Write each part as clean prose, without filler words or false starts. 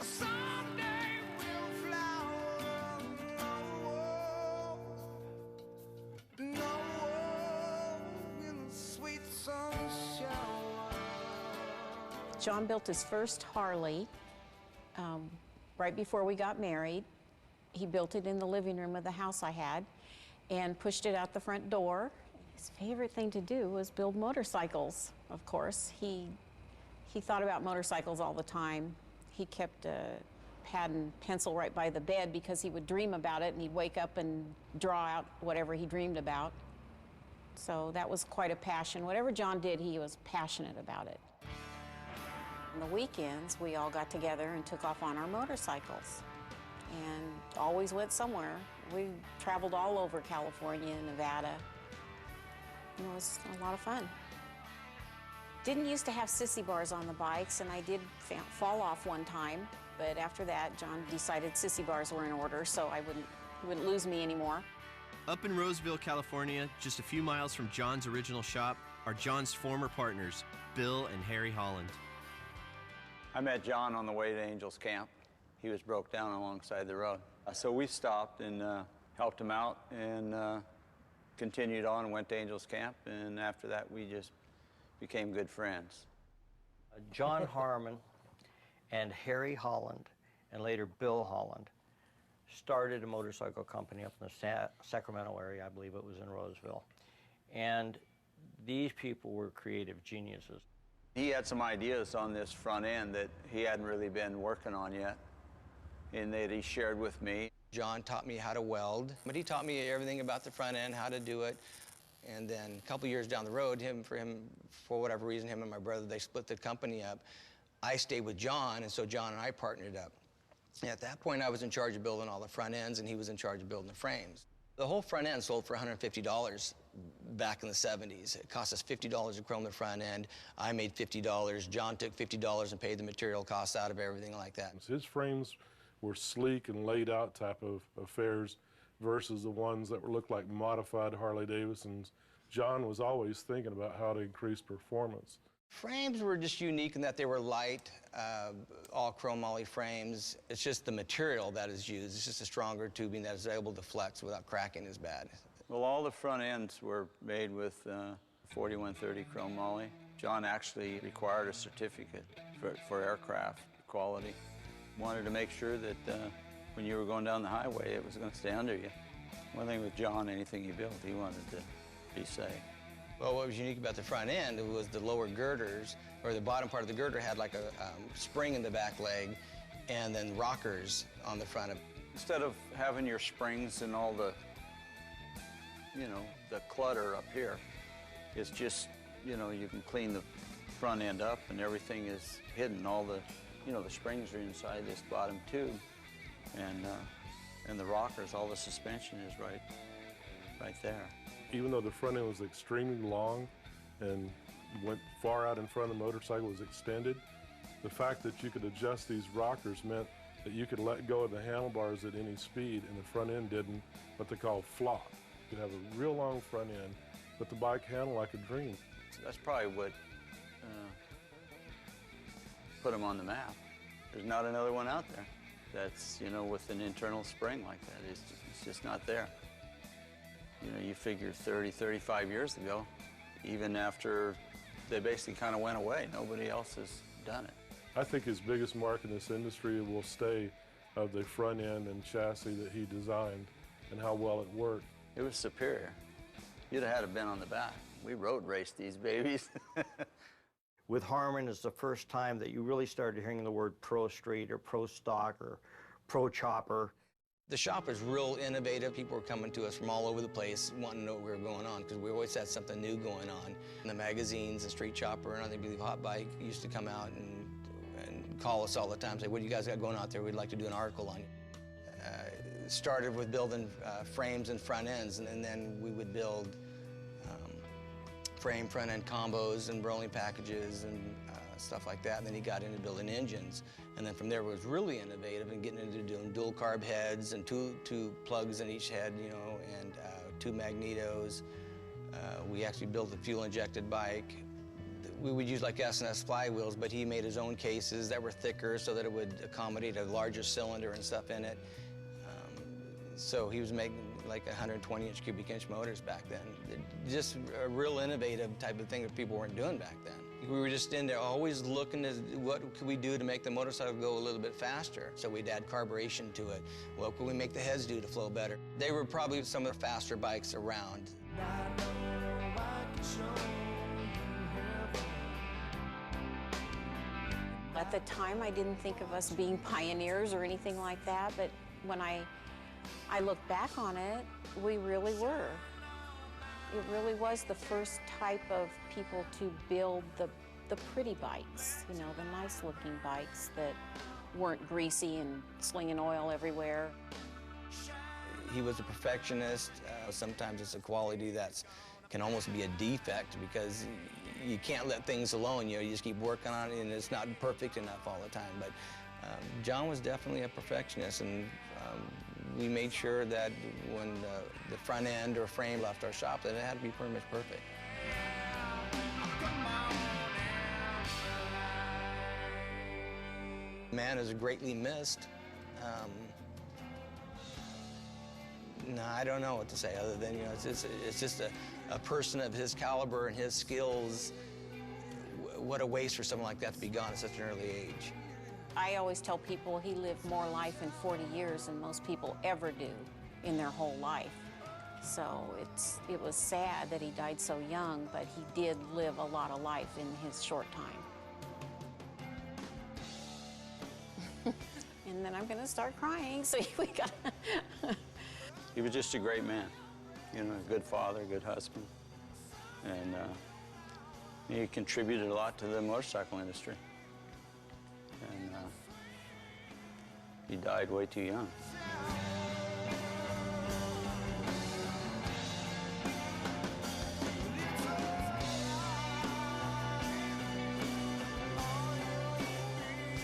Someday we'll flower in the sweet sunshine. John built his first Harley right before we got married. He built it in the living room of the house I had and pushed it out the front door. His favorite thing to do was build motorcycles, of course. He thought about motorcycles all the time. He kept a pad and pencil right by the bed because he would dream about it, and he'd wake up and draw out whatever he dreamed about. So that was quite a passion. Whatever John did, he was passionate about it. On the weekends, we all got together and took off on our motorcycles and always went somewhere. We traveled all over California and Nevada. It was a lot of fun. Didn't used to have sissy bars on the bikes, and I did fall off one time, but after that, John decided sissy bars were in order, so he wouldn't lose me anymore. Up in Roseville, California, just a few miles from John's original shop, are John's former partners, Bill and Harry Holland. I met John on the way to Angels Camp. He was broke down alongside the road. So we stopped and helped him out and continued on and went to Angels Camp, and after that we just became good friends. John Harmon and Harry Holland, and later Bill Holland, started a motorcycle company up in the Sacramento area. I believe it was in Roseville. And these people were creative geniuses. He had some ideas on this front end that he hadn't really been working on yet, and that he shared with me. John taught me how to weld, but he taught me everything about the front end, how to do it. And then a couple years down the road, for whatever reason, him and my brother, they split the company up. I stayed with John, and so John and I partnered up. And at that point, I was in charge of building all the front ends, and he was in charge of building the frames. The whole front end sold for $150 back in the 70s. It cost us $50 to chrome the front end. I made $50. John took $50 and paid the material costs out of everything like that. His frames were sleek and laid out type of affairs versus the ones that looked like modified Harley-Davidsons. John was always thinking about how to increase performance. Frames were just unique in that they were light, all chromoly frames. It's just the material that is used. It's just a stronger tubing that is able to flex without cracking as bad. Well, all the front ends were made with 4130 chromoly. John actually required a certificate for aircraft quality. Wanted to make sure that when you were going down the highway, it was going to stay under you. One thing with John, anything he built, he wanted to be safe. Well, what was unique about the front end was the lower girders, or the bottom part of the girder had like a spring in the back leg, and then rockers on the front of it. Instead of having your springs and all the, the clutter up here, it's just, you can clean the front end up and everything is hidden. All the, the springs are inside this bottom tube, and the rockers, all the suspension is right there. Even though the front end was extremely long and went far out in front of the motorcycle, was extended, the fact that you could adjust these rockers meant that you could let go of the handlebars at any speed, and the front end didn't, what they call flop. You could have a real long front end, but the bike handled like a dream. That's probably what put them on the map. There's not another one out there that's, with an internal spring like that. It's just not there. You figure 30, 35 years ago, even after they basically kind of went away, nobody else has done it. I think his biggest mark in this industry will stay of the front end and chassis that he designed and how well it worked. It was superior. You'd have had it been on the back. We road raced these babies. With Harmon, it's the first time that you really started hearing the word Pro Street or Pro Stock or Pro Chopper. The shop was real innovative. People were coming to us from all over the place wanting to know what we were going on, because we always had something new going on. In the magazines, the Street Chopper, and I believe Hot Bike used to come out and call us all the time, say, what do you guys got going out there? We'd like to do an article on you. Started with building frames and front ends, and then we would build frame front end combos and rolling packages and stuff like that. And then he got into building engines. And then from there it was really innovative and getting into doing dual carb heads and two plugs in each head, and two magnetos. We actually built a fuel injected bike We would use like S&S flywheels, but he made his own cases that were thicker so that it would accommodate a larger cylinder and stuff in it. So he was making like 120-inch cubic inch motors back then. Just a real innovative type of thing that people weren't doing back then. We were just in there always looking at what could we do to make the motorcycle go a little bit faster. So we'd add carburation to it. What could we make the heads do to flow better? They were probably some of the faster bikes around. At the time, I didn't think of us being pioneers or anything like that, but when I look back on it, we really were. It really was the first type of people to build the pretty bikes, you know, the nice-looking bikes that weren't greasy and slinging oil everywhere. He was a perfectionist. Sometimes it's a quality that can almost be a defect because you can't let things alone. You know, you just keep working on it, and it's not perfect enough all the time. But John was definitely a perfectionist, and we made sure that when the front end or frame left our shop, that it had to be pretty much perfect. Man is greatly missed. No, I don't know what to say other than, you know, it's just a person of his caliber and his skills. What a waste for someone like that to be gone at such an early age. I always tell people he lived more life in 40 years than most people ever do in their whole life. So it was sad that he died so young, but he did live a lot of life in his short time. And then I'm gonna start crying, so we got. He was just a great man, you know, a good father, a good husband, and he contributed a lot to the motorcycle industry. And he died way too young.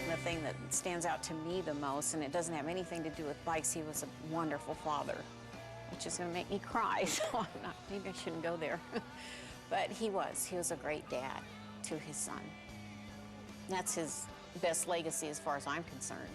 The thing that stands out to me the most, and it doesn't have anything to do with bikes, he was a wonderful father, which is going to make me cry, so maybe I shouldn't go there. But he was a great dad to his son. That's his best legacy as far as I'm concerned.